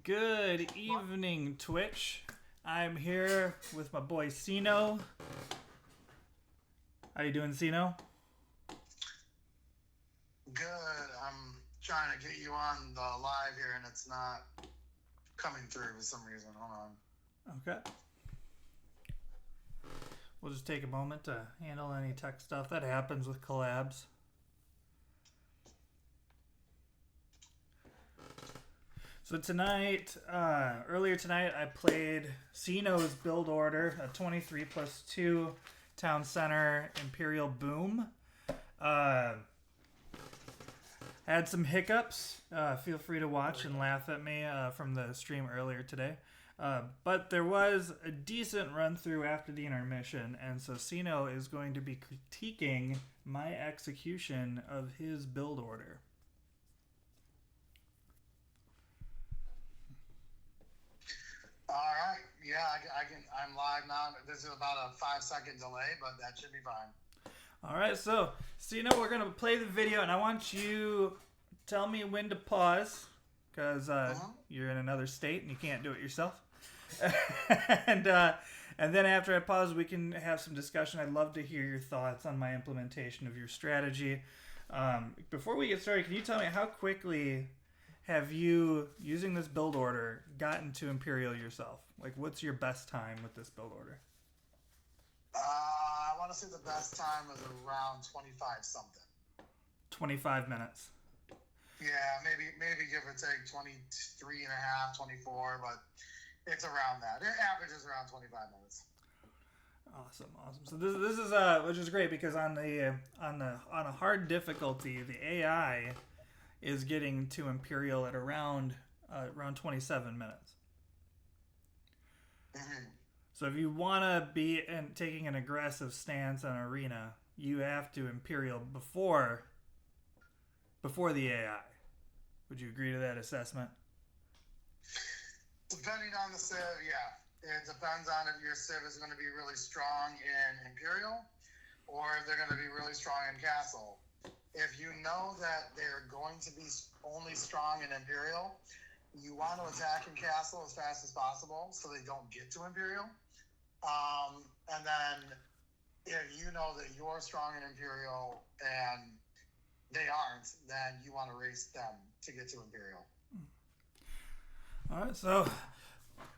Good evening, Twitch. I'm here with my boy Sino. How you doing, Sino? Good. I'm trying to get you on the live here, and it's not coming through for some reason. Hold on. Okay. We'll just take a moment to handle any tech stuff that happens with collabs. So tonight, earlier tonight, I played Sino's build order, a 23+2 Town Center Imperial Boom. Had some hiccups. Feel free to watch and laugh at me from the stream earlier today. But there was a decent run through after the intermission, and so Sino is going to be critiquing my execution of his build order. All right. Yeah, I can. I'm live now. This is about a 5-second delay, but that should be fine. All right, so Sino, we're gonna play the video, and I want you to tell me when to pause, because you're in another state and you can't do it yourself. and then after I pause, we can have some discussion. I'd love to hear your thoughts on my implementation of your strategy. Before we get started, can you tell me how quickly have you, using this build order, gotten to Imperial yourself? Like, what's your best time with this build order? I want to say the best time was around 25 something. 25 minutes. Yeah, maybe give or take 23 and a half, 24, but it's around that. It averages around 25 minutes. Awesome. So this is which is great, because on a hard difficulty, the AI is getting to Imperial at around 27 minutes. Mm-hmm. So if you want to be taking an aggressive stance on Arena, you have to Imperial before the AI. Would you agree to that assessment? Depending on the civ, yeah. It depends on if your civ is going to be really strong in Imperial or if they're going to be really strong in Castle. If you know that they're going to be only strong in Imperial, you want to attack in Castle as fast as possible so they don't get to Imperial. And then if you know that you're strong in Imperial and they aren't, then you want to race them to get to Imperial. All right, so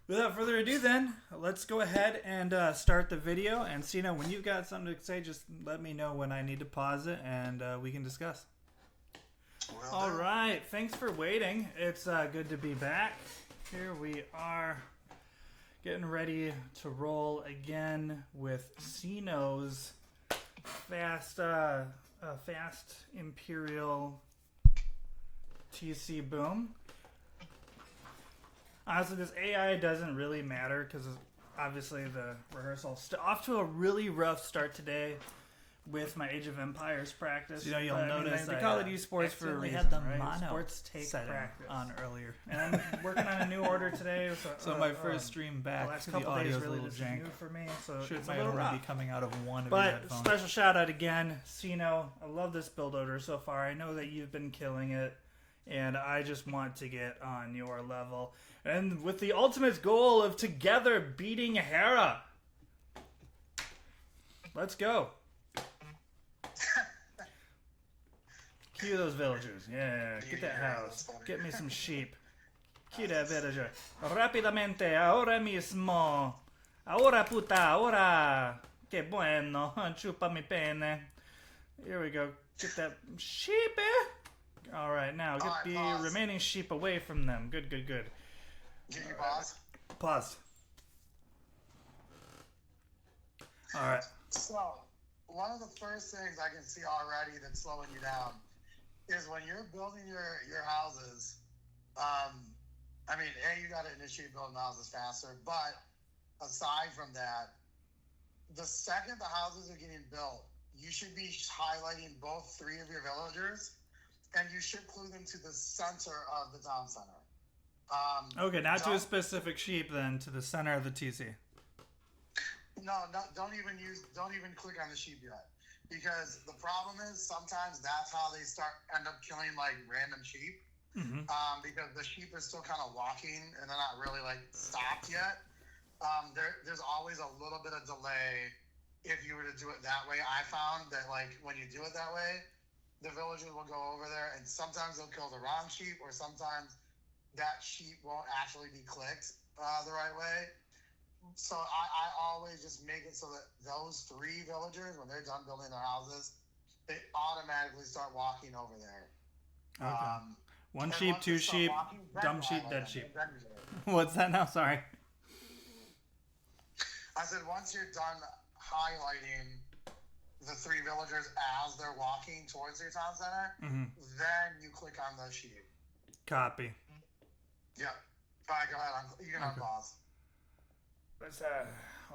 without further ado then, let's go ahead and start the video. And Sino, when you've got something to say, just let me know when I need to pause it, and we can discuss. All right, thanks for waiting. It's good to be back. Here we are, getting ready to roll again with Sino's fast Imperial TC Boom. Honestly, this AI doesn't really matter because obviously the rehearsal off to a really rough start today with my Age of Empires practice. You'll notice they call it esports for a reason, had the right? mono Sports take practice on earlier. And I'm working on a new order today. So my first stream back, the last the couple audio's days a really little just jank. new for me, so Should it's a might little already rough. be coming out of one of your But headphones. special shout out again, Sino. I love this build order so far. I know that you've been killing it, and I just want to get on your level. And with the ultimate goal of together beating Hera. Let's go. Cue those villagers. Yeah, get that house. Get me some sheep. Cue that villager. Rápidamente, ahora mismo. Ahora puta, ahora. Que bueno. Chupa mi pene. Here we go. Get that sheep, eh? Alright, now get the remaining sheep away from them. Good. Can you pause? Pause. Alright. So, one of the first things I can see already that's slowing you down is when you're building your houses. You got to initiate building houses faster. But aside from that, the second the houses are getting built, you should be highlighting both 3 of your villagers, and you should clue them to the center of the town center. Okay, not to a specific sheep, then to the center of the TC. No, don't even click on the sheep yet, because the problem is sometimes that's how they end up killing like random sheep. because the sheep are still kind of walking and they're not really like stopped yet. There's always a little bit of delay if you were to do it that way. I found that like when you do it that way, the villagers will go over there and sometimes they'll kill the wrong sheep, or sometimes that sheep won't actually be clicked the right way. So I always just make it so that those 3 villagers, when they're done building their houses, they automatically start walking over there. Okay. One and sheep, once 2 they start sheep, walking, then dumb you sheep, highlight dead them, sheep. and then you do it. What's that now? Sorry. I said once you're done highlighting the 3 villagers as they're walking towards your town center, then you click on the sheep. Copy. Yep. All right, go ahead. You can unpause. Let's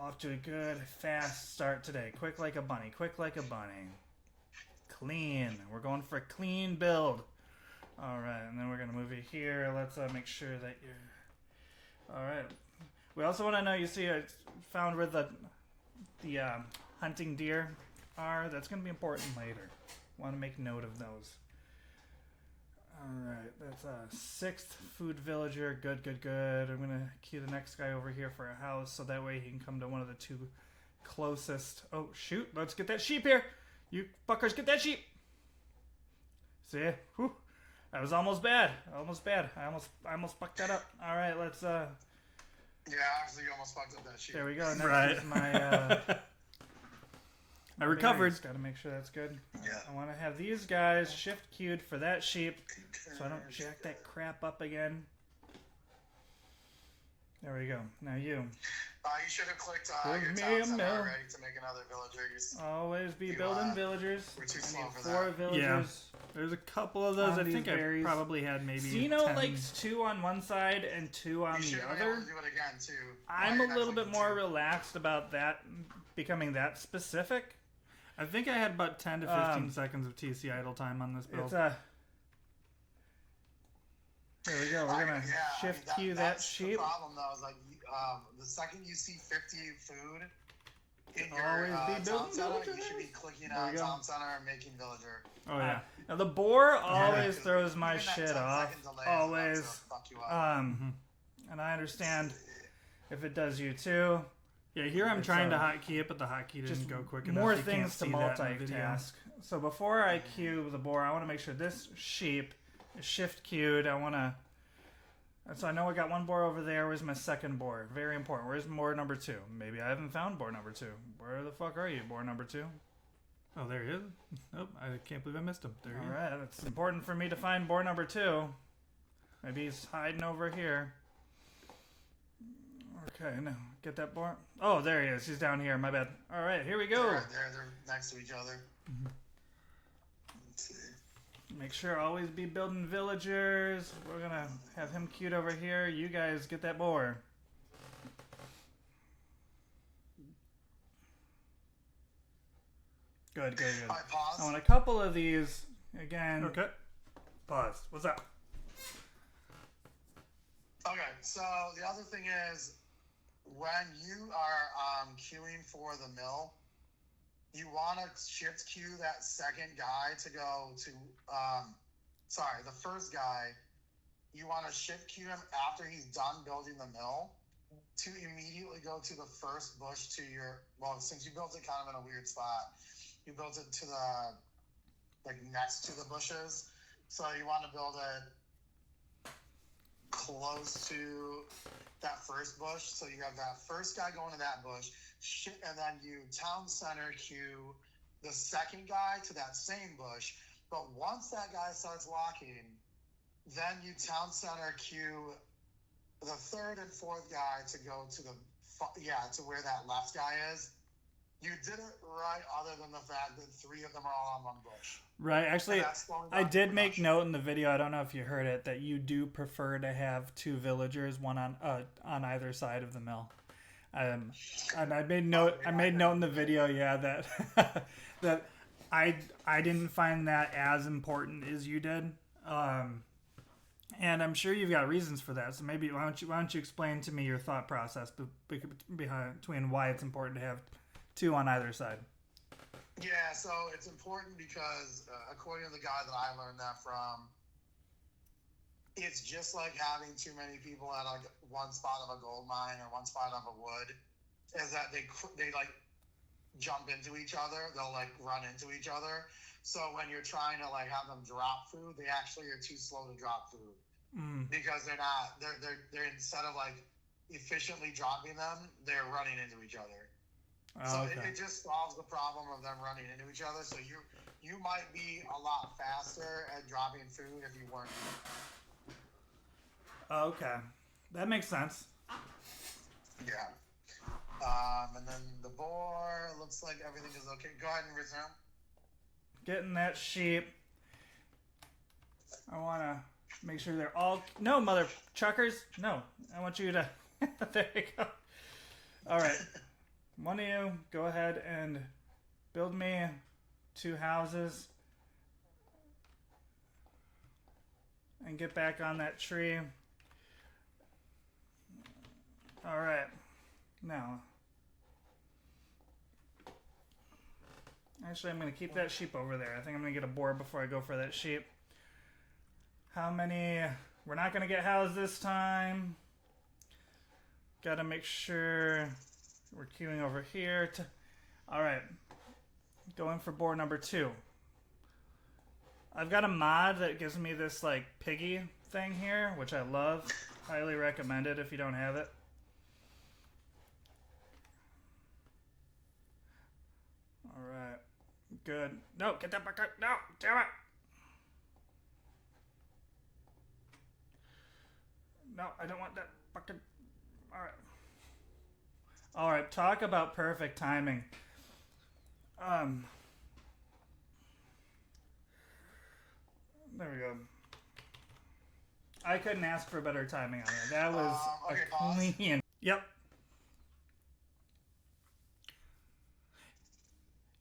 off to a good, fast start today. Quick like a bunny. Quick like a bunny. Clean. We're going for a clean build. All right, and then we're gonna move you here. Let's make sure that you're. All right. We also want to know. You see, I found where the hunting deer are. That's gonna be important later. Want to make note of those. Alright, that's a 6th food villager. Good, good, good. I'm gonna queue the next guy over here for a house so that way he can come to one of the 2 closest. Oh, shoot. Let's get that sheep here. You fuckers, get that sheep. See? Whew. That was almost bad. Almost bad. I almost fucked that up. Alright, let's Yeah, actually you almost fucked up that sheep. there we go. Next Right. is my I recovered. Got to make sure that's good. Yeah. I want to have these guys shift queued for that sheep so I don't jack that crap up again. There we go. Now you. You should have clicked Give your me town a center mill. already to make another villager. Always be You, building villagers. we're too I slow need for 4 that. villagers. There's a couple of those. On I these think berries. I probably had maybe Sino 10. likes 2 on one side and 2 on You should the be able other. to do it again too. I'm While a you're little not bit more clicking relaxed about that becoming that specific. I think I had about 10 to 15 seconds of TC idle time on this build. It's a. There we go. We're gonna shift queue that sheep. The problem though is like the second you see 50 food in your Always be town building center, villagers. you should be clicking There on we go. town center and making villager. Oh, yeah. Now the boar always Yeah. throws my Even that shit 10 off. second delay is enough Always. to fuck you up. And I understand if it does you too. Yeah, here I'm It's, trying to hotkey it, but the hotkey Just didn't go quick enough. more You can't things to see that in the video. multitask. So before I queue the boar, I want to make sure this sheep is shift queued. I want to. So I know I got 1 boar over there. Where's my 2nd boar? Very important. Where's boar number 2? Maybe I haven't found boar number 2. Where the fuck are you, boar number 2? Oh, there he is. Oh, I can't believe I missed him. There he All is. right, it's important for me to find boar number 2. Maybe he's hiding over here. Okay, no, get that boar. Oh, there he is. He's down here. My bad. All right, here we go. They're next to each other. Let's see. Make sure always be building villagers. We're gonna have him queued over here. You guys get that boar. Good, good, good. All right, pause. I want a couple of these again. Okay. Pause. What's up? Okay, so the other thing is, when you are queuing for the mill, you want to shift queue that 2nd guy to go to, the 1st guy, you want to shift queue him after he's done building the mill to immediately go to the 1st bush to your, well, since you built it kind of in a weird spot, you built it to the, like next to the bushes, so you want to build it close to that 1st bush, so you have that 1st guy going to that bush, and then you town center queue the 2nd guy to that same bush. But once that guy starts walking, then you town center queue the 3rd and 4th guy to go to to where that left guy is. You did it right, other than the fact that 3 of them are all on 1 bush. Right, actually, I did make production. note in the video. I don't know if you heard it, that you do prefer to have 2 villagers, one on either side of the mill. And I made note. I made note in the video, yeah, that that I didn't find that as important as you did. And I'm sure you've got reasons for that. So maybe why don't you explain to me your thought process between why it's important to have 2 on either side? Yeah, so it's important because according to the guy that I learned that from, it's just like having too many people at like one spot of a gold mine or one spot of a wood. Is that they like jump into each other? They'll like run into each other. So when you're trying to like have them drop food, they actually are too slow to drop food because they're not. They're instead of like efficiently dropping them, they're running into each other. So it just solves the problem of them running into each other. So you might be a lot faster at dropping food if you weren't. Okay, that makes sense. Yeah. And then the boar looks like everything is okay. Go ahead and resume. Getting that sheep. I want to make sure they're all... No, mother chuckers. No, I want you to... There you go. All right. One of you, go ahead and build me 2 houses. And get back on that tree. All right. Now... Actually, I'm going to keep that sheep over there. I think I'm going to get a boar before I go for that sheep. How many... We're not going to get housed this time. Got to make sure we're queuing over here. Alright. Going for boar number 2. I've got a mod that gives me this, like, piggy thing here, which I love. Highly recommend it if you don't have it. Alright. Good. No, get that back up. No, damn it. No, I don't want that fucking... Alright. Alright, talk about perfect timing. There we go. I couldn't ask for better timing on it. That was okay, clean. Yep.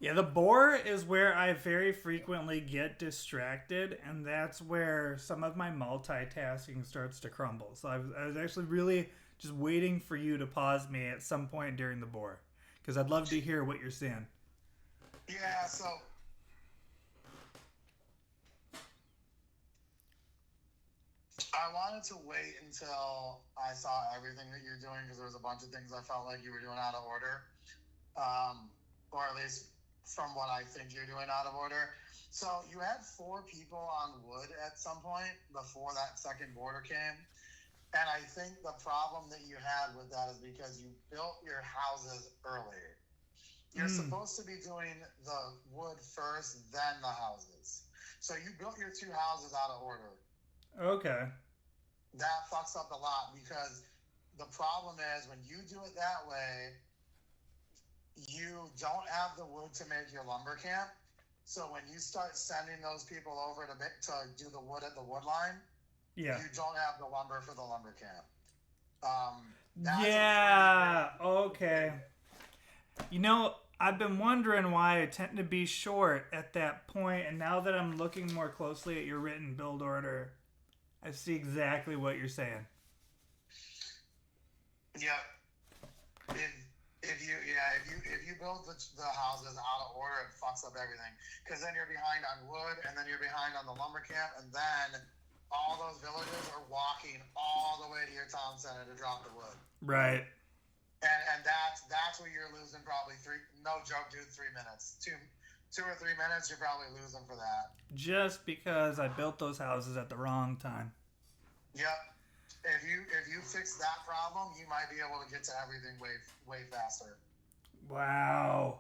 Yeah, the boar is where I very frequently get distracted, and that's where some of my multitasking starts to crumble. So I was actually really just waiting for you to pause me at some point during the boar, because I'd love to hear what you're saying. Yeah, so... I wanted to wait until I saw everything that you're doing, because there was a bunch of things I felt like you were doing out of order. Or at least... from what I think you're doing out of order. So you had 4 people on wood at some point before that second border came. And I think the problem that you had with that is because you built your houses earlier. You're supposed to be doing the wood first, then the houses. So you built your 2 houses out of order. Okay. That fucks up a lot because the problem is when you do it that way, you don't have the wood to make your lumber camp. So when you start sending those people over to do the wood at the wood line, you don't have the lumber for the lumber camp. Okay. You know, I've been wondering why I tend to be short at that point, and now that I'm looking more closely at your written build order, I see exactly what you're saying. Yeah. If you build the houses out of order, it fucks up everything. Because then you're behind on wood, and then you're behind on the lumber camp, and then all those villagers are walking all the way to your town center to drop the wood. Right. And that's where you're losing probably 3. No joke, dude. 3 minutes. 2 or 3 minutes, you're probably losing for that. Just because I built those houses at the wrong time. Yep. If you fix that problem, you might be able to get to everything way faster. Wow.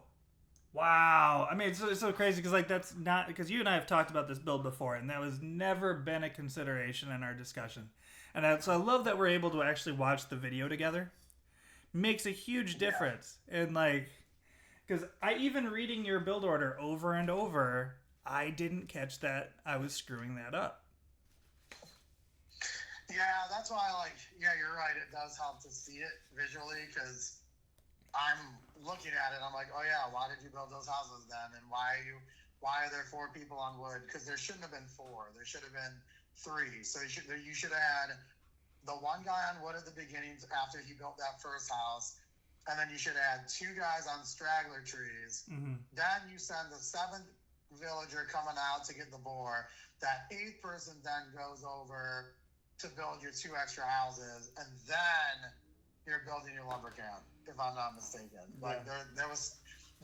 I mean, it's so crazy because like that's not because you and I have talked about this build before, and that was never been a consideration in our discussion. And so I love that we're able to actually watch the video together. Makes a huge difference. And like, because I even reading your build order over and over, I didn't catch that I was screwing that up. Yeah, that's why you're right. It does help to see it visually because I'm looking at it. I'm like, oh yeah, why did you build those houses then? And why are there 4 people on wood? Because there shouldn't have been 4. There should have been 3. So you should have had the 1 guy on wood at the beginning after he built that first house, and then you should have had 2 guys on straggler trees. Mm-hmm. Then you send the 7th villager coming out to get the boar. That 8th person then goes over to build your 2 extra houses, and then you're building your lumber camp, if I'm not mistaken. Like there was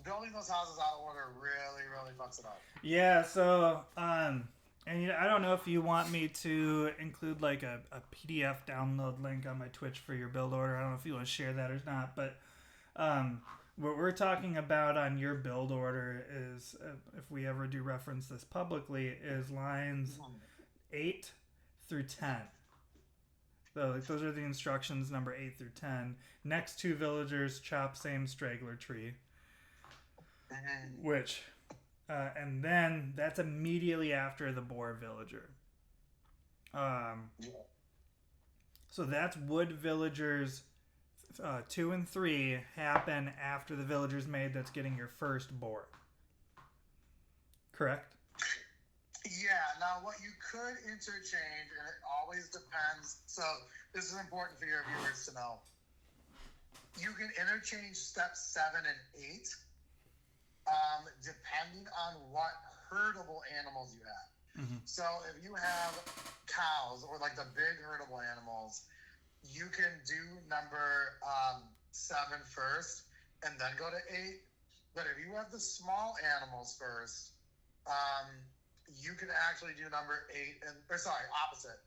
building those houses out of order really fucks it up. Yeah, so and I don't know if you want me to include like a PDF download link on my Twitch for your build order. I don't know if you want to share that or not, but what we're talking about on your build order is, if we ever do reference this publicly, is lines 8 through 10. So like, those are the instructions, number 8 through 10. Next 2 villagers, chop same straggler tree. Which, and then that's immediately after the boar villager. So that's wood villagers 2 and 3 happen after the villager's made that's getting your first boar. Correct? Yeah, now what you could interchange, and it always depends, so this is important for your viewers to know. You can interchange steps 7 and 8, depending on what herdable animals you have. Mm-hmm. So if you have cows, or like the big herdable animals, you can do number 7 first, and then go to 8. But if you have the small animals first, you can actually do number 8 opposite.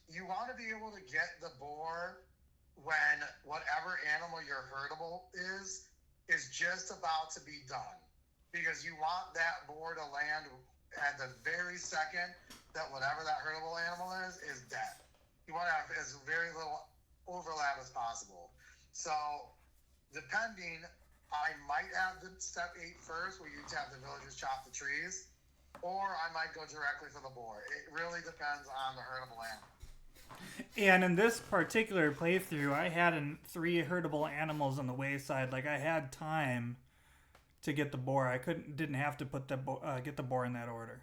You want to be able to get the boar when whatever animal your herdable is just about to be done, because you want that boar to land at the very second that whatever that herdable animal is dead. You want to have as very little overlap as possible. So depending, I might have the step 8 first, where you have the villagers chop the trees, or I might go directly for the boar. It really depends on the herdable animal. And in this particular playthrough, I had 3 herdable animals on the wayside. Like, I had time to get the boar. I didn't have to put get the boar in that order.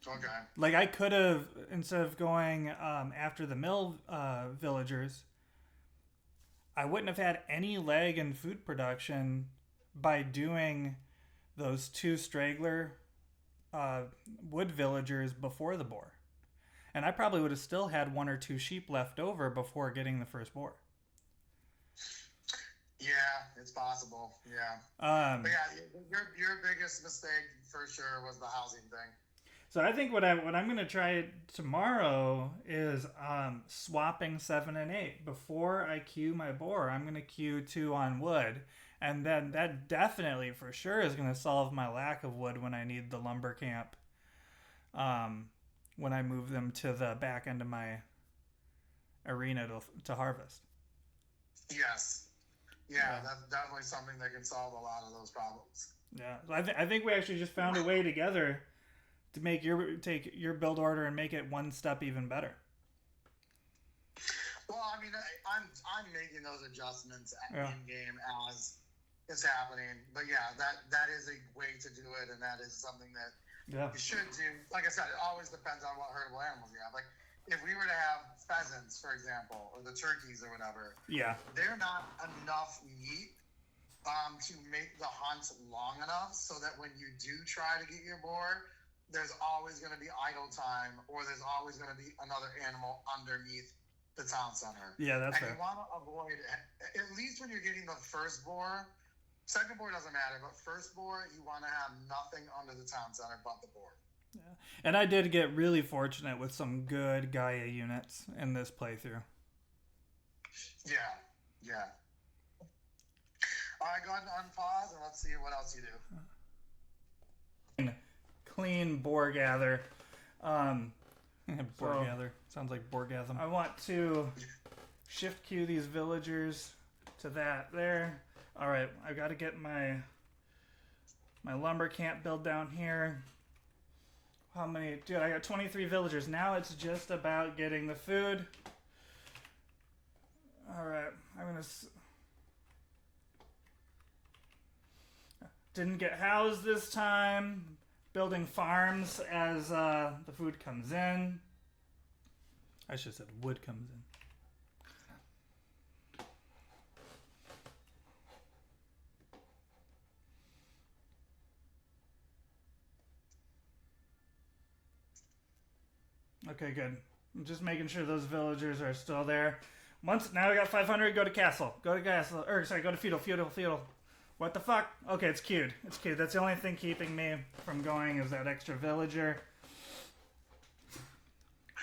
Okay. Like, I could have, instead of going after the mill villagers, I wouldn't have had any lag in food production by doing those 2 straggler wood villagers before the boar. And I probably would have still had 1 or 2 sheep left over before getting the first boar. Yeah, it's possible. Yeah. But yeah, your biggest mistake for sure was the housing thing. So I think what I'm going to try tomorrow is swapping 7 and 8. Before I queue my boar, I'm going to queue 2 on wood. And then that definitely, for sure, is going to solve my lack of wood when I need the lumber camp. When I move them to the back end of my arena to harvest. Yes. Yeah, that's definitely something that can solve a lot of those problems. Yeah, so I think we actually just found a way together to make take your build order and make it one step even better. Well, I mean, I'm making those adjustments in game as it's happening, but yeah, that is a way to do it, and that is something that you should do. Like I said, it always depends on what herdable animals you have. Like, if we were to have pheasants, for example, or the turkeys or whatever, they're not enough meat to make the hunt long enough so that when you do try to get your boar, there's always going to be idle time, or there's always going to be another animal underneath the town center. Yeah, that's fair. And you want to avoid, at least when you're getting the first boar. Second boar doesn't matter, but first boar, you want to have nothing under the town center but the boar. Yeah. And I did get really fortunate with some good Gaia units in this playthrough. Yeah. All right, go ahead and unpause, and let's see what else you do. Clean boar gather. Boar gather. Sounds like boargasm. I want to shift queue these villagers to that there. All right, I've got to get my lumber camp built down here. How many? Dude, I got 23 villagers. Now it's just about getting the food. All right, I'm going to... Didn't get housed this time. Building farms as the food comes in. I should have said wood comes in. Okay, good. I'm just making sure those villagers are still there. Now I got 500. Go to castle. Go to feudal. What the fuck? Okay, it's queued. That's the only thing keeping me from going is that extra villager.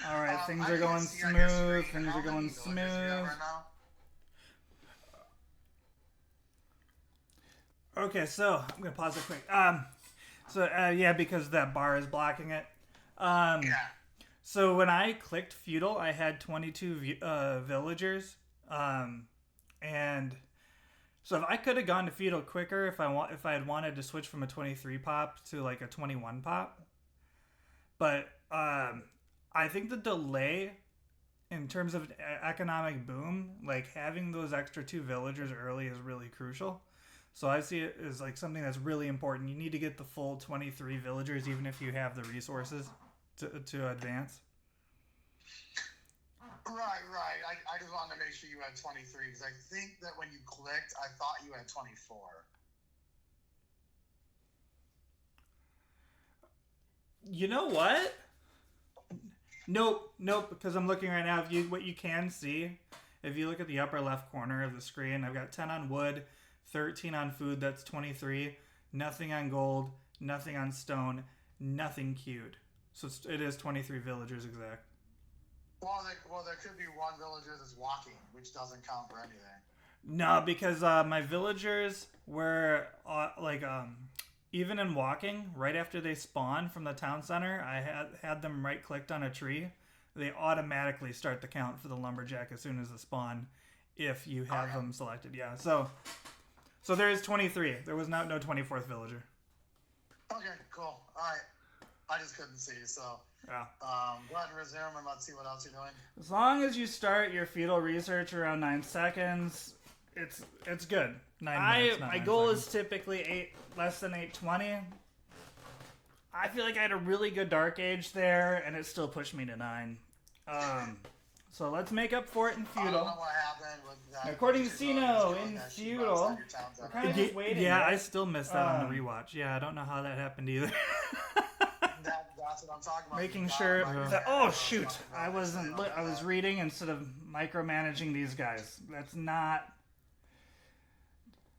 All right, things are going smooth. Okay, so I'm gonna pause it quick. Yeah, because that bar is blocking it. Yeah. So when I clicked feudal, I had 22 villagers, and so if I could have gone to feudal quicker, if I had wanted to switch from a 23 pop to like a 21 pop, but I think the delay in terms of economic boom, like having those extra 2 villagers early is really crucial. So I see it as like something that's really important. You need to get the full 23 villagers, even if you have the resources to advance. Right. I just wanted to make sure you had 23 because I think that when you clicked, I thought you had 24. You know what? Nope. Because I'm looking right now. What you can see, if you look at the upper left corner of the screen, I've got 10 on wood, 13 on food. That's 23. Nothing on gold. Nothing on stone. Nothing queued. So it is 23 villagers exact. Well, there could be one villager that's walking, which doesn't count for anything. No, because my villagers were even in walking, right after they spawn from the town center, I had them right clicked on a tree. They automatically start the count for the lumberjack as soon as they spawn, if you have them selected. Yeah, so there is 23. There was no 24th villager. Okay, cool. All right. I just couldn't see, so yeah. Go ahead and resume and let's see what else you're doing. As long as you start your feudal research around 9 seconds, it's good. 9 minutes. My goal is typically less than 820. I feel like I had a really good Dark Age there, and it still pushed me to 9. So let's make up for it in feudal. I don't know what happened with that. According to Sino, in feudal, we're kind of just waiting. Yeah, right? I still missed that on the rewatch. Yeah, I don't know how that happened either. That's what I'm talking about. Making sure that, oh shoot, I was reading instead of micromanaging these guys. That's not.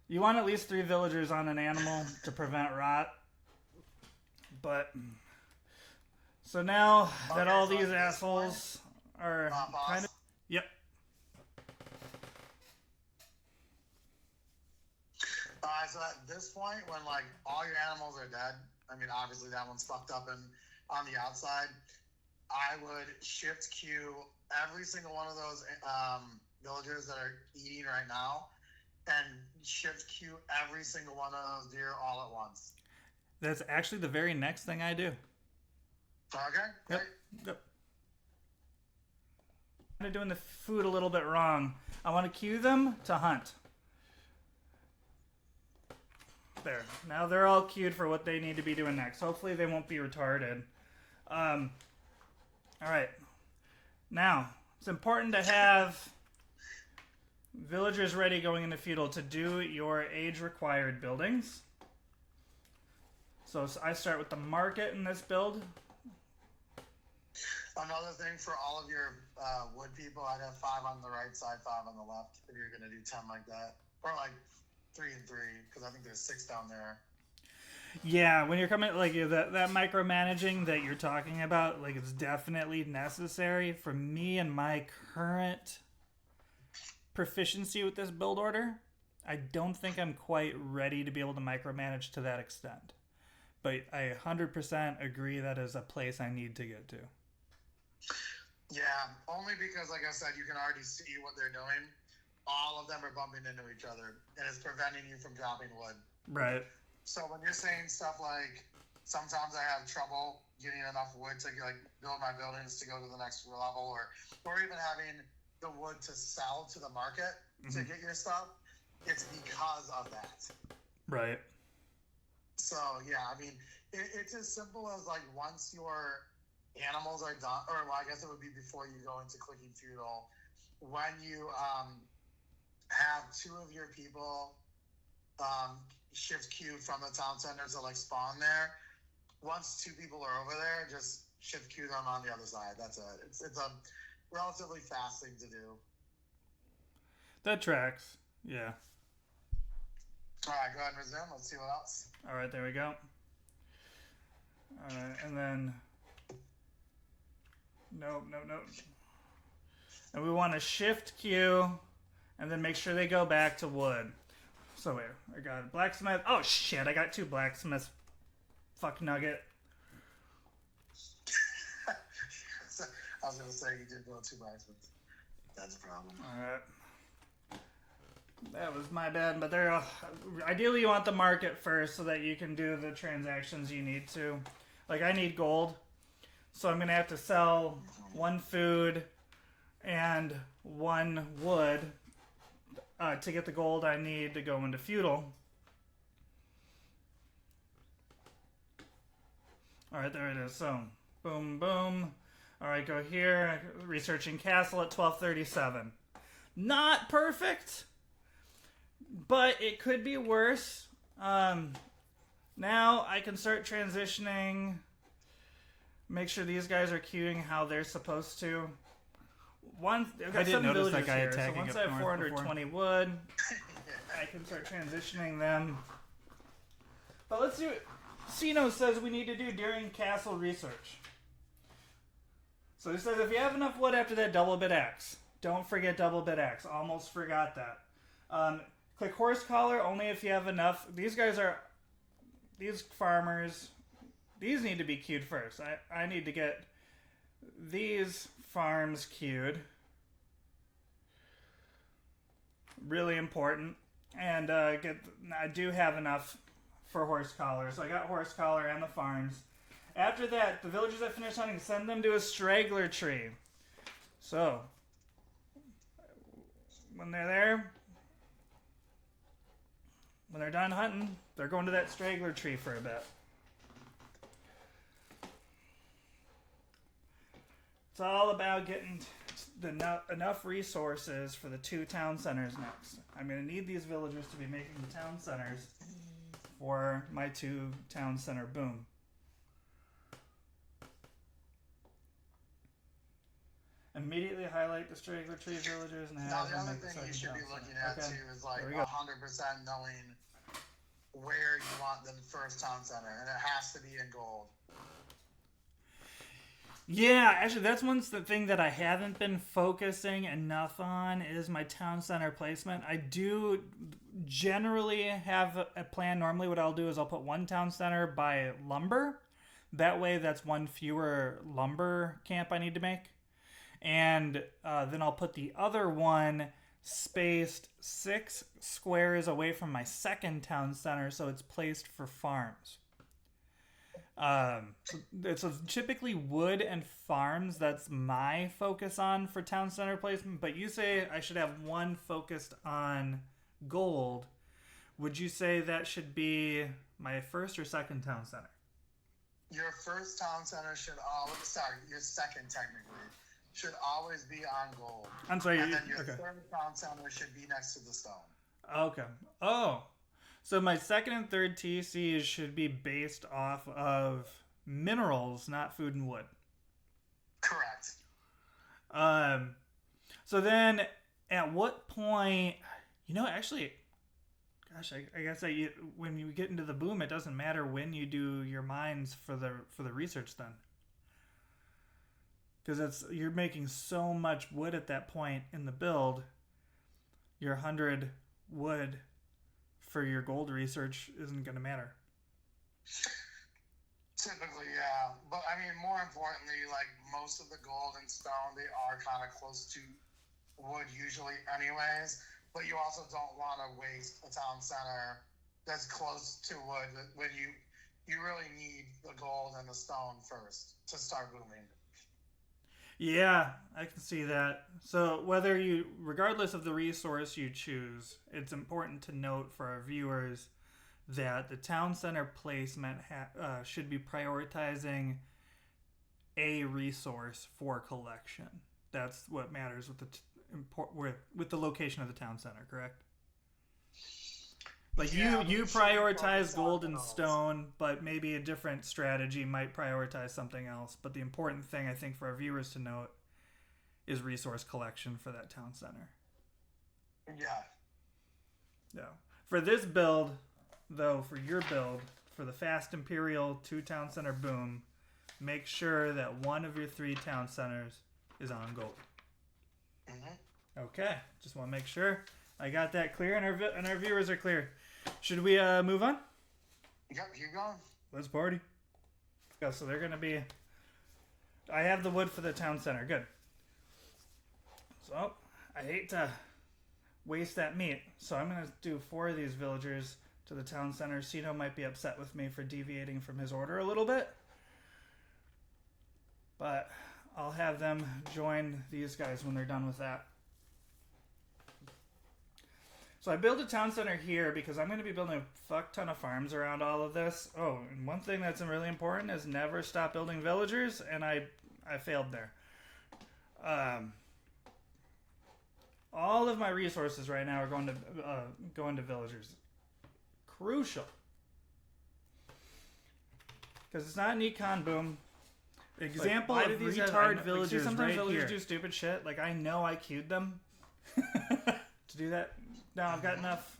You want at least 3 villagers on an animal to prevent rot. But so now that all these assholes are kind of, yep. So at this point, when like all your animals are dead, I mean obviously that one's fucked up and on the outside, I would shift queue every single one of those villagers that are eating right now, and shift queue every single one of those deer all at once. That's actually the very next thing I do. Okay. Yep. I'm doing the food a little bit wrong. I want to queue them to hunt. There. Now they're all queued for what they need to be doing next. Hopefully they won't be retarded. All right. Now, it's important to have villagers ready going into feudal to do your age-required buildings. So I start with the market in this build. Another thing for all of your wood people, I'd have 5 on the right side, 5 on the left, if you're going to do 10 like that. Or like 3 and 3, because I think there's 6 down there. Yeah, when you're coming, like, that micromanaging that you're talking about, like, it's definitely necessary. For me and my current proficiency with this build order, I don't think I'm quite ready to be able to micromanage to that extent. But I 100% agree that is a place I need to get to. Yeah, only because, like I said, you can already see what they're doing. All of them are bumping into each other, and it's preventing you from dropping wood. Right. So when you're saying stuff like, sometimes I have trouble getting enough wood to like build my buildings to go to the next level, or even having the wood to sell to the market to get your stuff, it's because of that. Right. So yeah, I mean, it's as simple as like once your animals are done, or well, I guess it would be before you go into clicking feudal, when you have 2 of your people shift queue from the town center to like spawn there. Once 2 people are over there, just shift queue them on the other side. That's it. It's a relatively fast thing to do. That tracks. Yeah. All right, go ahead and resume. Let's see what else. All right, there we go. All right, and then nope. And we want to shift queue, and then make sure they go back to wood. So wait, I got a blacksmith. Oh shit, I got 2 blacksmiths. Fuck nugget. I was gonna say you did build 2 blacksmiths. That's a problem. All right. That was my bad, but they're ideally you want the market first so that you can do the transactions you need to. Like I need gold, so I'm gonna have to sell 1 food and 1 wood to get the gold I need to go into feudal. All right, there it is. So boom, boom. All right, go here. Researching castle at 1237. Not perfect. But it could be worse. Now I can start transitioning. Make sure these guys are queuing how they're supposed to. I've got I didn't 7 notice that villagers guy here, so attacking once up I have north 420 wood, I can start transitioning them. But let's do it. Sino says we need to do during castle research. So he says if you have enough wood after that, double bit axe. Don't forget double bit axe. Almost forgot that. Click horse collar only if you have enough. These farmers, these need to be queued first. I need to get these farms queued. Really important. And I do have enough for horse collar. So I got horse collar and the farms. After that, the villagers that finish hunting, send them to a straggler tree. So, when they're there, when they're done hunting, they're going to that straggler tree for a bit. It's all about getting enough resources for the 2 town centers next. I'm going to need these villagers to be making the town centers for my 2 town center boom. Immediately highlight the straggler tree villagers and Now, have the them other make the thing you second should be town looking center. at Okay. too is like There we go. 100% knowing where you want the first town center, and it has to be in gold. Yeah, actually, that's one thing that I haven't been focusing enough on is my town center placement. I do generally have a plan. Normally, what I'll do is I'll put 1 town center by lumber. That way, that's 1 fewer lumber camp I need to make. And then I'll put the other one spaced 6 squares away from my second town center, so it's placed for farms. So typically wood and farms, that's my focus on for town center placement, but you say I should have 1 focused on gold. Would you say that should be my first or second town center? Your first town center your second technically, should always be on gold. I'm sorry. And then your Okay. third town center should be next to the stone. Okay. Oh. So my second and third TCs should be based off of minerals, not food and wood. Correct. So then at what point, actually, gosh, I guess when you get into the boom, it doesn't matter when you do your mines for the research then. Because you're making so much wood at that point in the build. Your 100 wood for your gold research isn't going to matter. Typically, yeah. But I mean, more importantly, like most of the gold and stone, they are kind of close to wood usually anyways. But you also don't want to waste a town center that's close to wood when you really need the gold and the stone first to start booming. Yeah, I can see that. So regardless of the resource you choose, it's important to note for our viewers that the town center placement should be prioritizing a resource for collection. That's what matters with the location of the town center, correct? Like Yeah, you we should prioritize focus on gold and those. stone, but maybe a different strategy might prioritize something else. But the important thing I think for our viewers to note is resource collection for that town center. Yeah. Yeah. For this build, though, for your build, for the Fast Imperial 2 town center boom, make sure that one of your 3 town centers is on gold. Mm-hmm. Okay. Just want to make sure I got that clear and our viewers are clear. Should we move on? Yep, keep going. Let's party. Yeah, so they're going to be... I have the wood for the town center. Good. So, I hate to waste that meat. So I'm going to do 4 of these villagers to the town center. Sino might be upset with me for deviating from his order a little bit. But I'll have them join these guys when they're done with that. So I build a town center here because I'm going to be building a fuck ton of farms around all of this. Oh, and one thing that's really important is never stop building villagers, and I failed there. All of my resources right now are going to villagers. Crucial. Because it's not an econ boom. Example why of do these retard have- villagers sometimes right villagers here. Do stupid shit. Like, I know I queued them to do that. Now I've got enough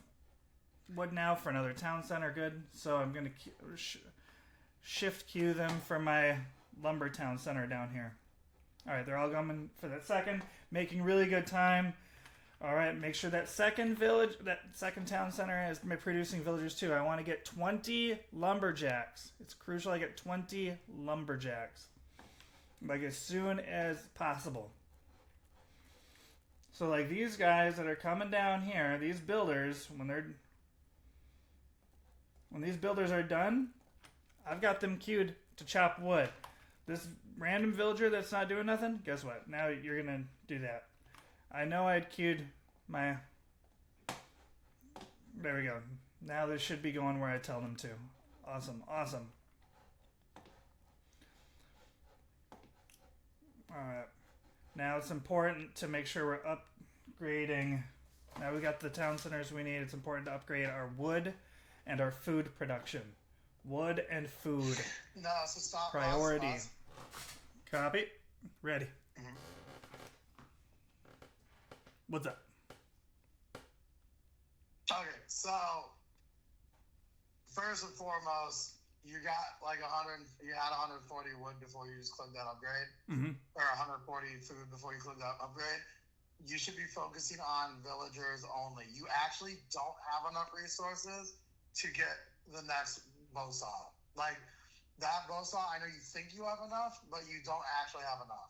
wood now for another town center. Good. So I'm going to shift queue them for my lumber town center down here. All right, they're all coming for that second. Making really good time. All right, make sure that second town center is producing villagers too. I want to get 20 lumberjacks. It's crucial I get 20 lumberjacks. Like as soon as possible. So like these guys that are coming down here, these builders, when these builders are done, I've got them queued to chop wood. This random villager that's not doing nothing, guess what? Now you're gonna do that. I know I'd queued my... There we go. Now this should be going where I tell them to. Awesome, awesome. Alright. Now it's important to make sure we're upgrading. Now we got the town centers we need. It's important to upgrade our wood and our food production. Wood and food. No, so stop. Priority. Pause. Copy. Ready. Mhm. What's up? Okay, so first and foremost, you got like 100. You had 140 wood before you just clicked that upgrade, Mm-hmm. or 140 food before you clicked that upgrade. You should be focusing on villagers only. You actually don't have enough resources to get the next bow saw. Like that bow saw, I know you think you have enough, but you don't actually have enough.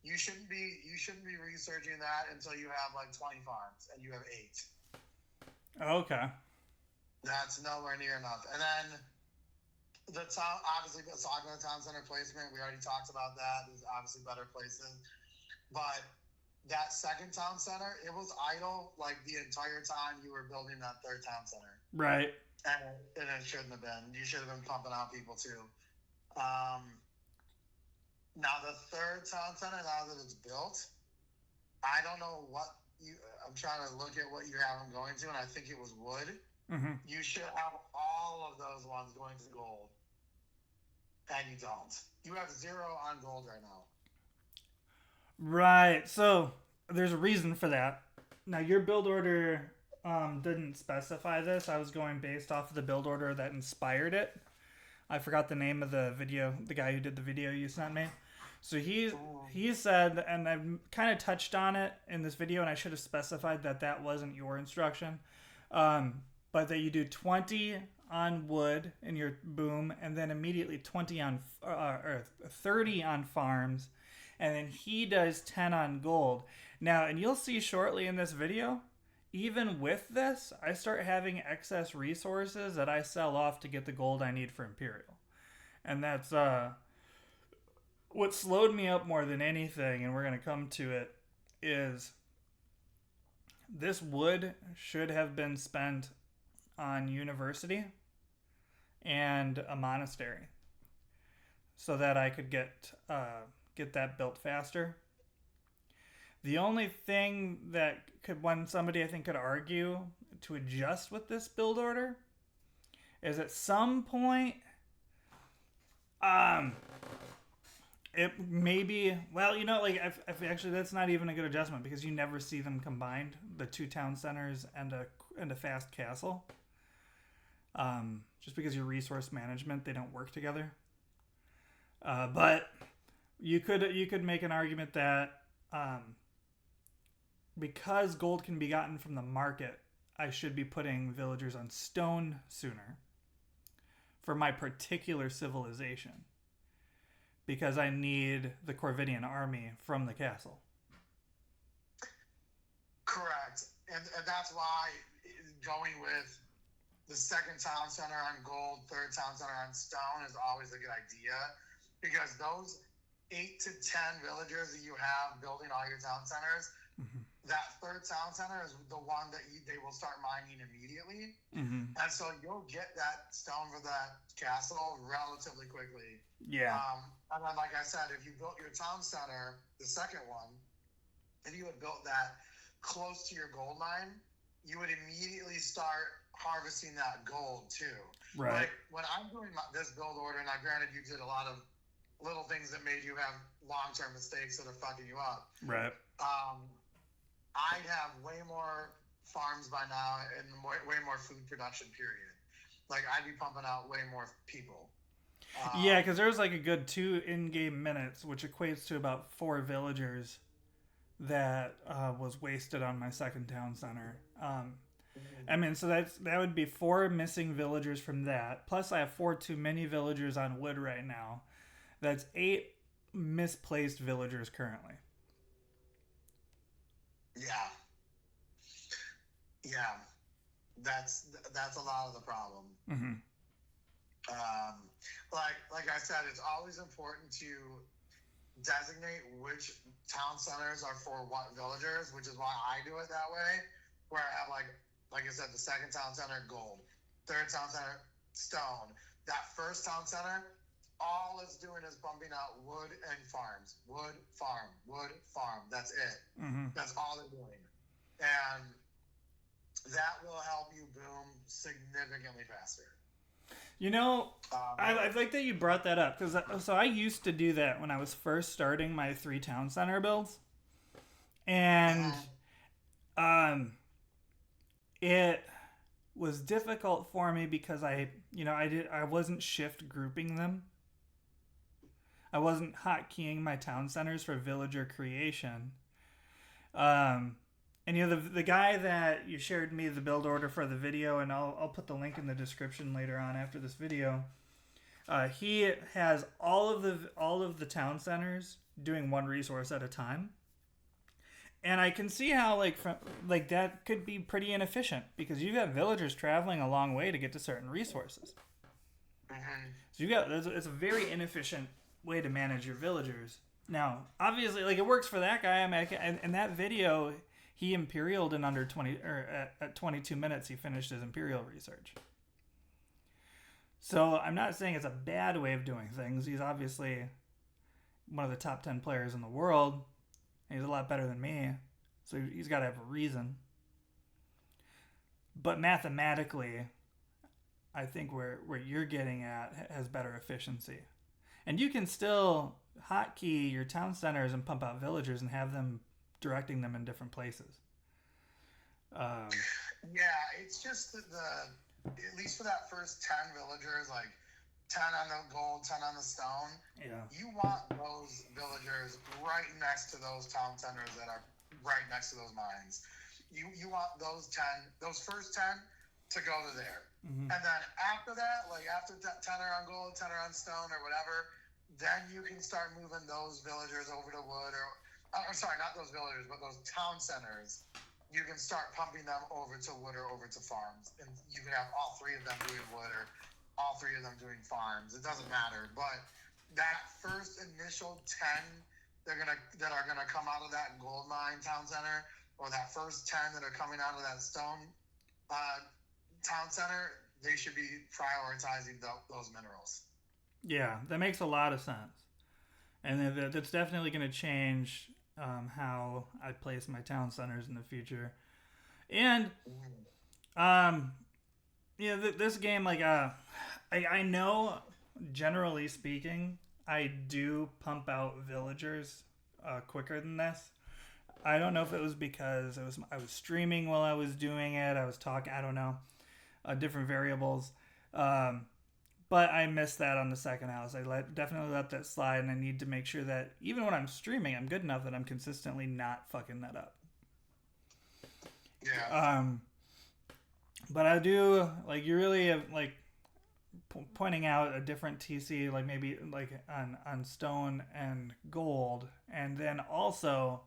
You shouldn't be researching that until you have like 20 farms and you have 8. Okay. That's nowhere near enough. And then the town, obviously, talking about town center placement, we already talked about that. There's obviously better places. But that second town center, it was idle like the entire time you were building that third town center. Right. And it shouldn't have been. You should have been pumping out people too. Now the third town center, now that it's built, I don't know what I'm trying to look at what you have them going to, and I think it was wood. Mm-hmm. You should have all of those ones going to gold, and you don't. You have 0 on gold right now. Right. So there's a reason for that. Now your build order didn't specify this. I was going based off of the build order that inspired it. I forgot the name of the video, the guy who did the video you sent me. So he said, and I've kind of touched on it in this video, and I should have specified that that wasn't your instruction, but that you do 20 on wood in your boom, and then immediately 20 on or 30 on farms, and then he does 10 on gold. Now, and you'll see shortly in this video, even with this, I start having excess resources that I sell off to get the gold I need for Imperial, and that's what slowed me up more than anything, and we're going to come to it, is this wood should have been spent on university and a monastery so that I could get that built faster. The only thing that could, when somebody I think could argue to adjust with this build order is at some point, it maybe, well, like if actually that's not even a good adjustment because you never see them combined, the 2 town centers and a fast castle. Just because your resource management, they don't work together. But you could make an argument that because gold can be gotten from the market, I should be putting villagers on stone sooner for my particular civilization. Because I need the Corvidian army from the castle. Correct. And that's why going with the second town center on gold, third town center on stone is always a good idea. Because those 8 to 10 villagers that you have building all your town centers, that third town center is the one that they will start mining immediately. And so you'll get that stone for that castle relatively quickly. Yeah. And then, like I said, if you built your town center, the second one, if you had built that close to your gold mine, you would immediately start harvesting that gold too. Right. Like when I'm doing this build order, and granted you did a lot of little things that made you have long-term mistakes that are fucking you up. Right. I'd have way more farms by now and way more food production, period. Like, I'd be pumping out way more people. Yeah, because there's like a good 2 in-game minutes, which equates to about 4 villagers that was wasted on my second town center. I mean, so that would be 4 missing villagers from that. Plus, I have 4 too many villagers on wood right now. That's 8 misplaced villagers currently. Yeah, that's a lot of the problem. Like I said, it's always important to designate which town centers are for what villagers, which is why I do it that way. Where I have like I said, the second town center gold, third town center stone. That first town center, all it's doing is bumping out wood and farms. Wood, farm, wood, farm. That's it. That's all they're doing. And that will help you boom significantly faster. I like that you brought that up because I used to do that when I was first starting my 3 town center builds, and it was difficult for me because I wasn't shift grouping them. I wasn't hotkeying my town centers for villager creation. And the guy that you shared me the build order for the video, and I'll put the link in the description later on after this video. He has all of the town centers doing 1 resource at a time, and I can see how that could be pretty inefficient because you've got villagers traveling a long way to get to certain resources. So it's a very inefficient way to manage your villagers. Now, obviously, it works for that guy. In that video, he imperialed in under 20 or at 22 minutes. He finished his imperial research. So I'm not saying it's a bad way of doing things. He's obviously one of the top 10 players in the world. He's a lot better than me, so he's got to have a reason. But mathematically, I think where you're getting at has better efficiency. And you can still hotkey your town centers and pump out villagers and have them directing them in different places. It's just that at least for that first 10 villagers, 10 on the gold, 10 on the stone, you want those villagers right next to those town centers that are right next to those mines. You want those first 10 to go to there. And then after that, after 10 are on gold, 10 are on stone or whatever, then you can start moving those villagers over to wood or sorry, not those villagers, but those town centers. You can start pumping them over to wood or over to farms. And you can have all 3 of them doing wood or all 3 of them doing farms. It doesn't matter. But that first initial 10 that are gonna come out of that gold mine town center, or that first 10 that are coming out of that stone town center, they should be prioritizing those minerals. Yeah, that makes a lot of sense. And that's definitely going to change how I place my town centers in the future. And Yeah, this game, like, I know, generally speaking, I do pump out villagers quicker than this. I don't know if it was because I was streaming while I was doing it. I was talking. I don't know, different variables. But I missed that on the second house. Definitely let that slide, and I need to make sure that even when I'm streaming, I'm good enough that I'm consistently not fucking that up. Yeah. But I do like you really have, like pointing out a different TC, like maybe like on stone and gold, and then also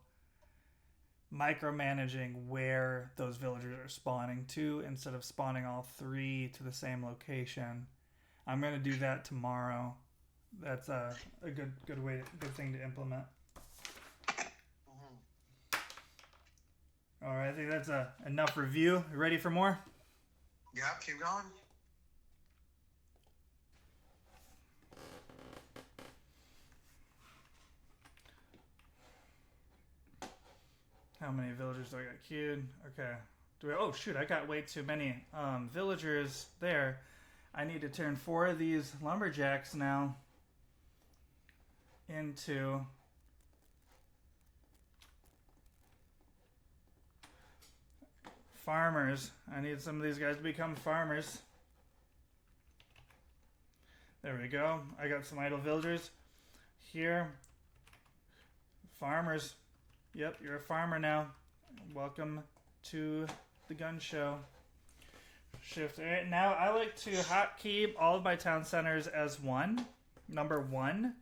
micromanaging where those villagers are spawning to instead of spawning all three to the same location. I'm gonna do that tomorrow. That's a good thing to implement. All right, I think that's enough review. You ready for more? Yeah, keep going. How many villagers do I got queued? Okay. Oh shoot, I got way too many villagers there. I need to turn 4 of these lumberjacks now into farmers. I need some of these guys to become farmers. There we go. I got some idle villagers here. Farmers. Yep, you're a farmer now. Welcome to the gun show. Shift. All right, now I like to hotkey all of my town centers as number 1,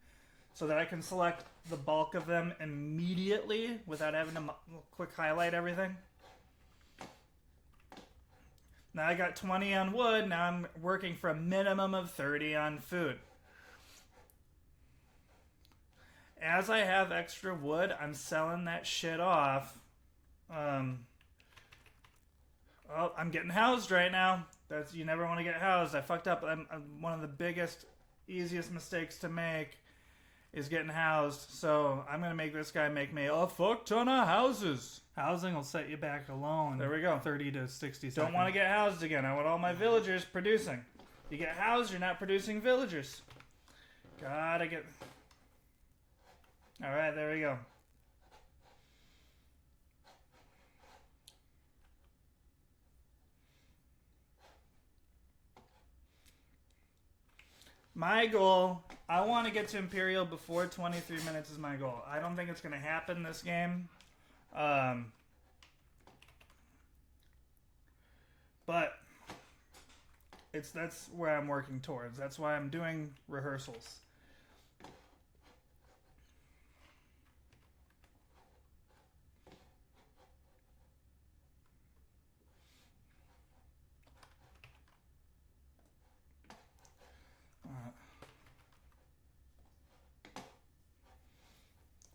so that I can select the bulk of them immediately without having to quick highlight everything. Now I got 20 on wood. Now I'm working for a minimum of 30 on food. As I have extra wood, I'm selling that shit off. Oh, I'm getting housed right now. You never want to get housed. I fucked up. One of the biggest, easiest mistakes to make is getting housed. So I'm going to make this guy make me a fuck ton of houses. Housing will set you back alone. There we go. 30 to 60 seconds. Don't want to get housed again. I want all my villagers producing. You get housed, you're not producing villagers. Gotta get... Alright, there we go. My goal, I want to get to Imperial before 23 minutes is my goal. I don't think it's going to happen this game. But that's where I'm working towards. That's why I'm doing rehearsals.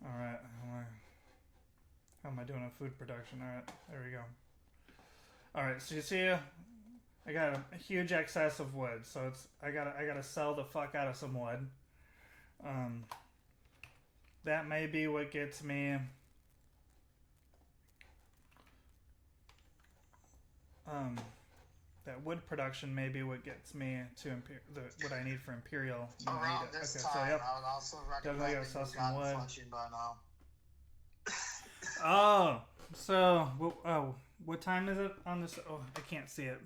Alright, how am I doing on food production? Alright, there we go. Alright, so you see, I got a huge excess of wood, so I gotta sell the fuck out of some wood. That may be what gets me that wood production may be what gets me to what I need for Imperial. Around this time, I would also recommend that you've gotten fletching by now. Oh, so what time is it on this? Oh, I can't see it.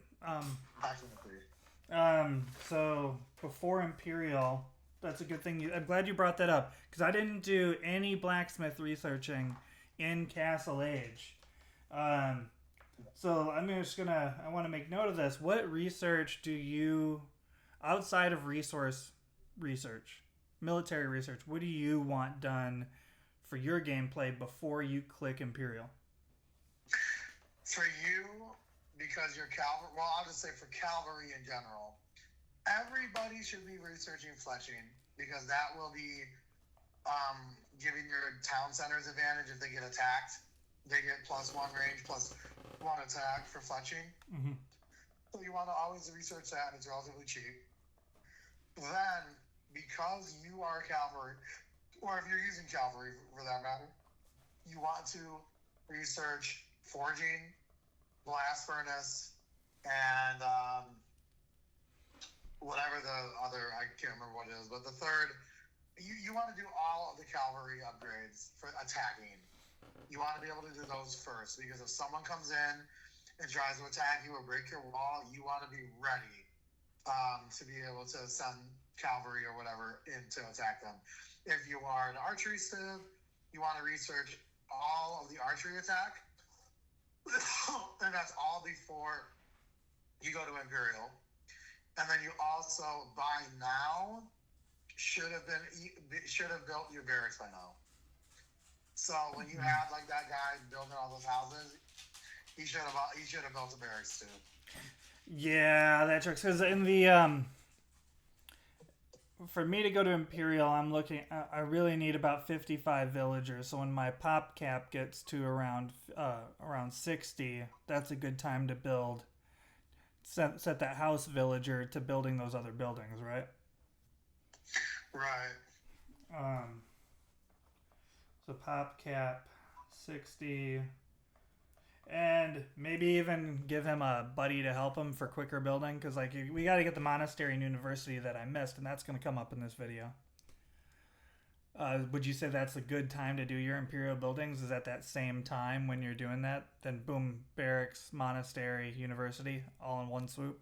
So before Imperial, that's a good thing. I'm glad you brought that up because I didn't do any blacksmith researching in Castle Age. So I want to make note of this. What research do you, outside of resource research, military research, what do you want done for your gameplay before you click Imperial? For you, because you're cavalry, well, I'll just say for cavalry in general, everybody should be researching fletching because that will be giving your town centers advantage if they get attacked. They get +1 range, +1 attack for fletching. Mm-hmm. So you want to always research that, and it's relatively cheap. Then, because you are cavalry, or if you're using cavalry for that matter, you want to research forging, blast furnace, and whatever the other, I can't remember what it is, but the third, you want to do all of the cavalry upgrades for attacking. You want to be able to do those first, because if someone comes in and tries to attack you or break your wall, you want to be ready to be able to send cavalry or whatever in to attack them. If you are an archery civ, you want to research all of the archery attack, and that's all before you go to Imperial. And then you also, by now, should have built your barracks by now. So when you had like that guy building all those houses, he should have built a barracks too. Yeah, that tricks. Because in the for me to go to Imperial, I'm looking. I really need about 55 villagers. So when my pop cap gets to around 60, that's a good time to build. Set that house villager to building those other buildings, right? Right. So pop cap 60, and maybe even give him a buddy to help him for quicker building, because like we got to get the monastery and university that I missed, and that's going to come up in this video. Would you say that's a good time to do your Imperial buildings? Is at that same time when you're doing that? Then boom, barracks, monastery, university, all in one swoop?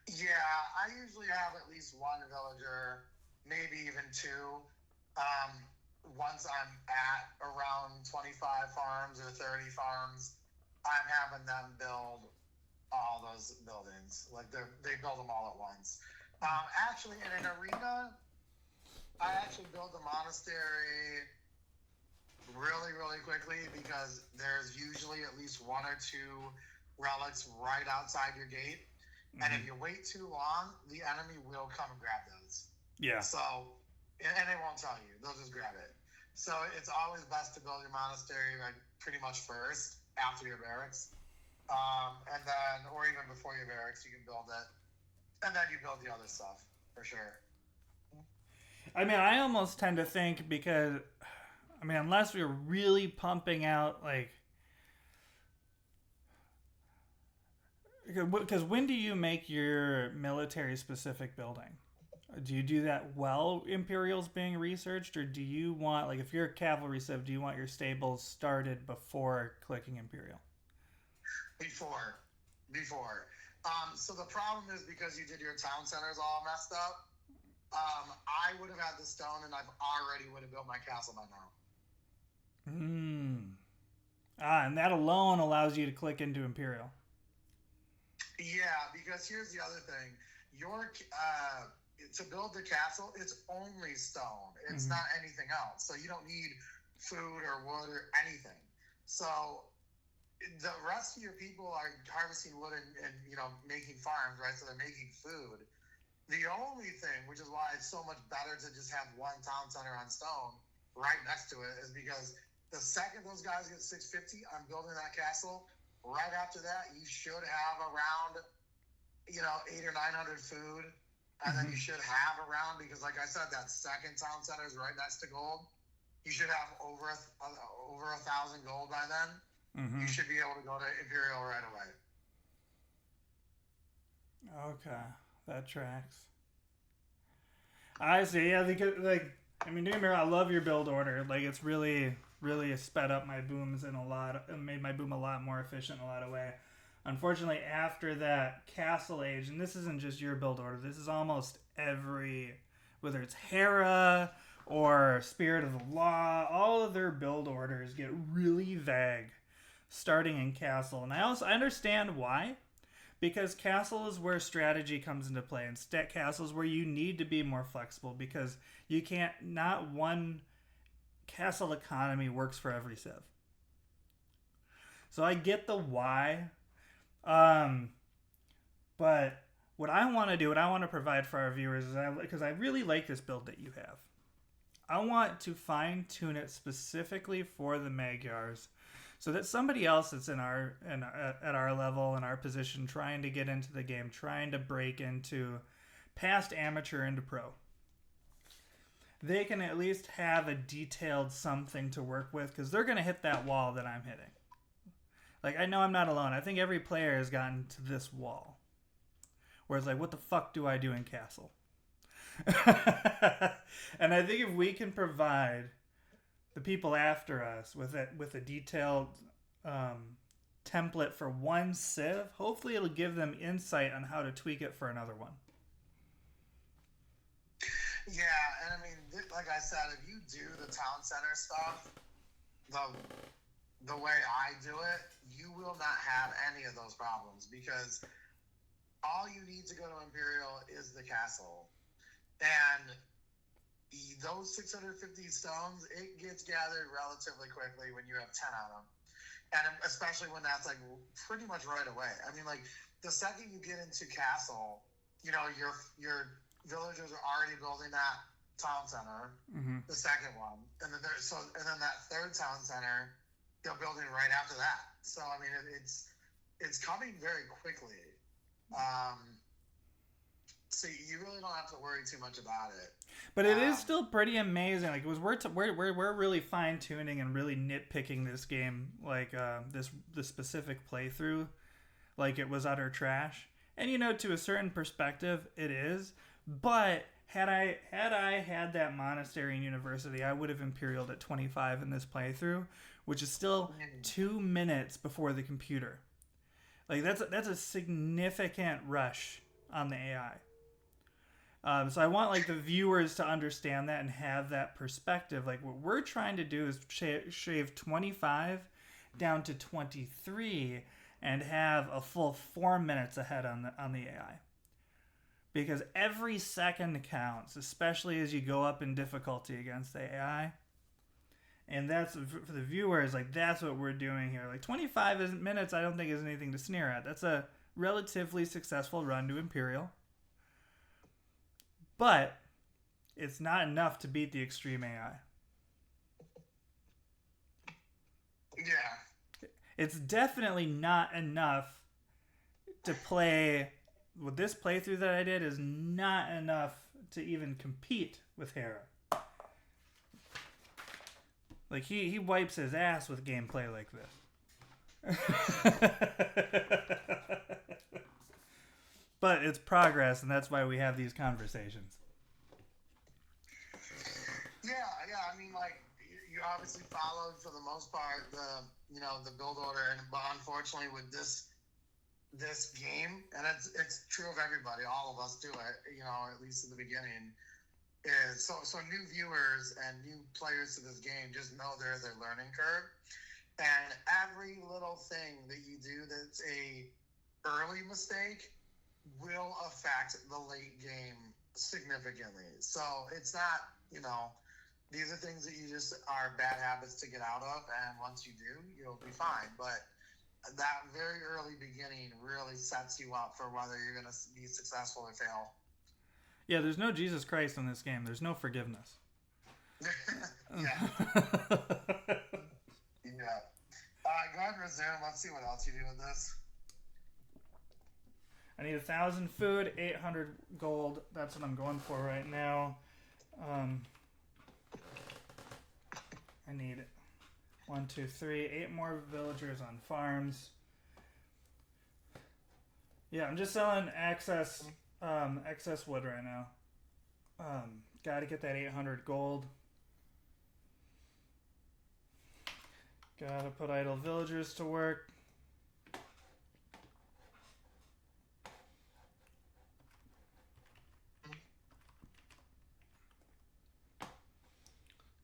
Yeah, I usually have at least one villager, maybe even two. Once I'm at around 25 farms or 30 farms, I'm having them build all those buildings. Like they build them all at once. Actually, in an arena, I actually build the monastery really, really quickly, because there's usually at least one or two relics right outside your gate. Mm-hmm. And if you wait too long, the enemy will come and grab those. Yeah. So, and they won't tell you. They'll just grab it. So it's always best to build your monastery like pretty much first, after your barracks. And then, or even before your barracks, you can build it. And then you build the other stuff, for sure. I mean, I almost tend to think, because, I mean, unless we were really pumping out, like, because when do you make your military-specific building? Do you do that while Imperial's being researched, or do you want, like, if you're a cavalry civ, do you want your stables started before clicking Imperial? Before. So the problem is, because you did your town centers all messed up, I would have had the stone, and I've already would have built my castle by now. And that alone allows you to click into Imperial. Yeah, because here's the other thing. To build the castle, it's only stone. It's not anything else. So you don't need food or wood or anything. So the rest of your people are harvesting wood and making farms, right? So they're making food. The only thing, which is why it's so much better to just have one town center on stone right next to it, is because the second those guys get 650 on building that castle, right after that, you should have around, 800 or 900 food. And then you should have around, because like I said, that second town center is right next to gold. You should have over 1,000 gold by then. You should be able to go to Imperial right away. Okay. That tracks. I see. Yeah, because don't get me wrong, I love your build order. Like, it's really, really sped up my booms made my boom a lot more efficient in a lot of way. Unfortunately, after that castle age, and this isn't just your build order, this is almost every, whether it's Hera or Spirit of the Law, all of their build orders get really vague starting in castle. And I understand why. Because castle is where strategy comes into play, and castle is where you need to be more flexible, because you can't, not one castle economy works for every civ. So I get the why, but what I want to provide for our viewers is, because I really like this build that you have, I want to fine tune it specifically for the Magyars, so that somebody else that's at our level, in our position, trying to get into the game, trying to break into past amateur into pro, they can at least have a detailed something to work with, because they're going to hit that wall that I'm hitting. Like, I know I'm not alone. I think every player has gotten to this wall. Where it's like, what the fuck do I do in Castle? And I think if we can provide the people after us with a detailed template for one civ, hopefully it'll give them insight on how to tweak it for another one. Yeah, and I mean, like I said, if you do the town center stuff the way I do it, you will not have any of those problems, because all you need to go to Imperial is the castle. And those 650 stones, it gets gathered relatively quickly when you have 10 on them. And especially when that's like pretty much right away. I mean, like the second you get into castle, you know, your villagers are already building that town center, the second one, and then that third town center, they're building right after that. So I mean, it's coming very quickly. So you really don't have to worry too much about it. But it is still pretty amazing. Like, it was we're really fine tuning and really nitpicking this game, like the specific playthrough, like it was utter trash. And you know, to a certain perspective, it is. But had I had that monastery and university, I would have Imperialed at 25 in this playthrough, which is still 2 minutes before the computer. Like that's a significant rush on the AI. So I want like the viewers to understand that and have that perspective. Like what we're trying to do is shave 25 down to 23 and have a full 4 minutes ahead on the AI. Because every second counts, especially as you go up in difficulty against the AI. And that's, for the viewers, like that's what we're doing here. Like 25 minutes, I don't think is anything to sneer at. That's a relatively successful run to Imperial. But it's not enough to beat the extreme AI. Yeah. It's definitely not enough to play. With this playthrough that I did is not enough to even compete with Hera. Like he wipes his ass with gameplay like this. But it's progress, and that's why we have these conversations. Yeah. I mean, like you obviously followed for the most part the build order, but unfortunately with this game, and it's true of everybody, all of us do it, at least in the beginning, is so new viewers and new players to this game just know there's a learning curve, and every little thing that you do that's a early mistake will affect the late game significantly. So it's not, these are things that you just are bad habits to get out of, and once you do, you'll be fine. But that very early beginning really sets you up for whether you're going to be successful or fail. Yeah, there's no Jesus Christ in this game. There's no forgiveness. Yeah. Yeah. Go ahead and resume. Let's see what else you do with this. I need 1,000 food, 800 gold. That's what I'm going for right now. I need 1, 2, 3, 8 more villagers on farms. Yeah, I'm just selling excess wood right now. Gotta get that 800 gold. Gotta put idle villagers to work.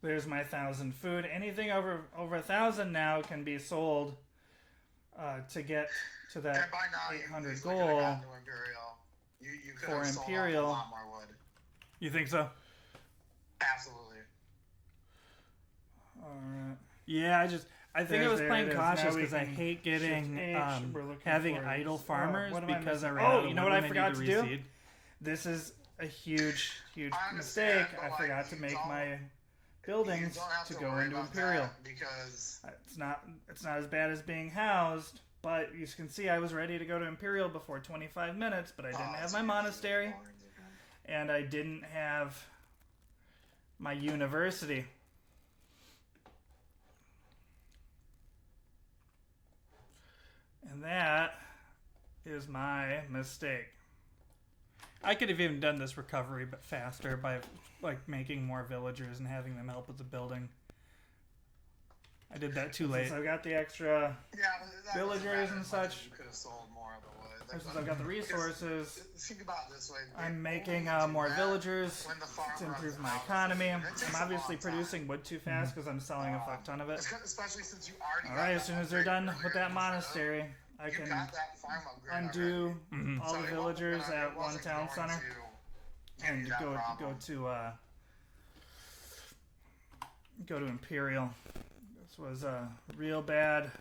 There's my 1,000 food. Anything over 1,000 now can be sold to get to that 800 gold. You could have sold a lot more wood. You think so? Absolutely. Alright. Yeah, I think I was playing cautious because I hate getting having idle farmers because I ran out of wood. You know what I forgot to do? This is a huge mistake. I forgot to make my buildings to go into Imperial. Because it's not as bad as being housed, but you can see I was ready to go to Imperial before 25 minutes, but I didn't have my monastery, and I didn't have my university. And that is my mistake. I could have even done this recovery but faster by like making more villagers and having them help with the building. I did that too late. Since I've got the extra villagers and such. You could have sold more of the wood. Since I've got the resources, think about it this way. I'm making more villagers to improve my economy. I'm obviously producing wood too fast because I'm selling a fuck ton of it. Especially since you already Alright, as soon as they're done with that monastery, I can undo all the villagers at one town center and go to Imperial. This was real bad.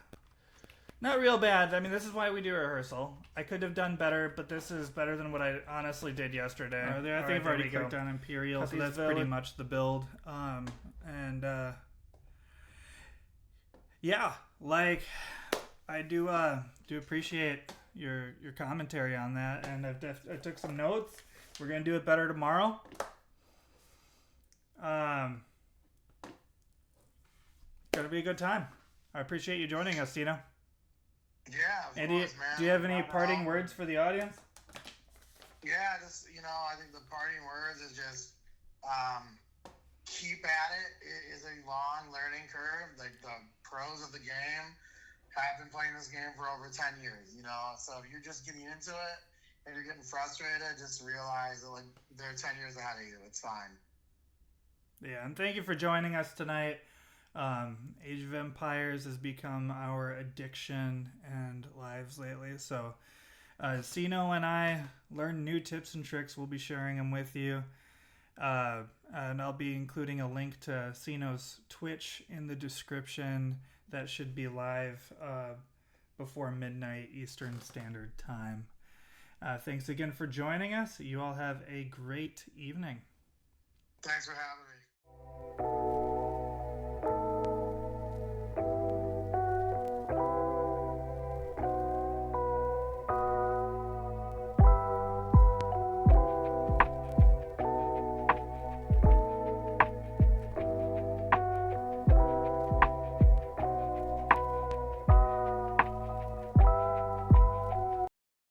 Not real bad. I mean, this is why we do rehearsal. I could have done better, but this is better than what I honestly did yesterday. I think I've already clicked on Imperial, so that's pretty much the build. Yeah, like I do appreciate your commentary on that, and I took some notes. We're gonna do it better tomorrow. Gonna be a good time. I appreciate you joining us, Sino. Yeah, of course, man. Do you have any parting words for the audience? Yeah, just, I think the parting words is just keep at it. It is a long learning curve. Like, the pros of the game have been playing this game for over 10 years, So if you're just getting into it and you're getting frustrated, just realize that, like, they're 10 years ahead of you. It's fine. Yeah, and thank you for joining us tonight. Age of Empires has become our addiction and lives lately. So, Sino and I learn new tips and tricks. We'll be sharing them with you. And I'll be including a link to Sino's Twitch in the description. That should be live before midnight Eastern Standard Time. Thanks again for joining us. You all have a great evening. Thanks for having me.